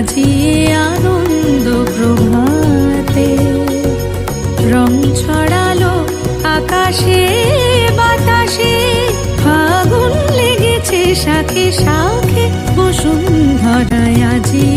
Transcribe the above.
আজি আনন্দ প্রভাতে। রং ছড়ালো আকাশে বাতাসে, ফাগুন লেগেছে শাখে শাখে, বসুন্ধরায় আজি